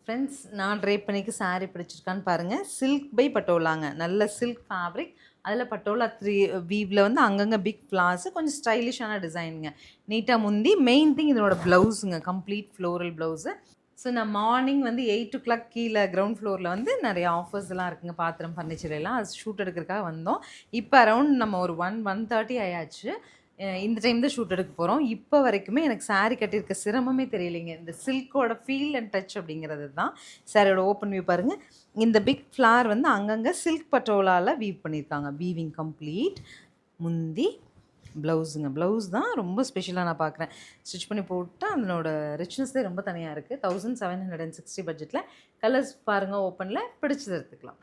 Friends நான் try பண்ணிக்கு saree பிடிச்சிருக்கான்னு பாருங்கள். சில்க் பை பட்டோலாங்க. நல்ல சில்க் ஃபேப்ரிக். அதில் பட்டோலா வீவில் வந்து அங்கங்கே பிக் ஃப்ளார்ஸு கொஞ்சம் ஸ்டைலிஷான டிசைனுங்க. நீட்டாக முந்தி மெயின் திங் இதனோட ப்ளவுஸுங்க. Complete floral blouse. ஸோ நான் மார்னிங் வந்து 8 கீழே கிரவுண்ட் ஃப்ளோரில் வந்து நிறைய ஆஃபர்ஸ்லாம் இருக்குங்க. பாத்திரம் ஃபர்னிச்சர் எல்லாம் அது ஷூட் எடுக்கிறதுக்காக வந்தோம். இப்போ அரௌண்ட் நம்ம ஒரு 1:30 ஆயாச்சு. இந்த டைம் தான் ஷூட் எடுக்க போகிறோம். இப்போ வரைக்குமே எனக்கு saree கட்டியிருக்க சிரமமே தெரியலைங்க. இந்த சில்கோட ஃபீல் அண்ட் டச் அப்படிங்கிறது தான். சாரியோட ஓப்பன் வியூ பாருங்கள். இந்த பிக் ஃப்ளார் வந்து அங்கங்கே சில்க் பட்டோலாவில் வீவ் பண்ணியிருக்காங்க. Weaving complete. முந்தி ப்ளவுஸுங்க. ப்ளவுஸ் தான் ரொம்ப ஸ்பெஷலாக நான் பார்க்குறேன். ஸ்டிச் பண்ணி போட்டால் அதனோட ரிச்னஸே ரொம்ப தனியாக இருக்குது. 1760 பட்ஜெட்டில். கலர்ஸ் பாருங்கள் ஓப்பனில் பிடிச்சது எடுத்துக்கலாம்.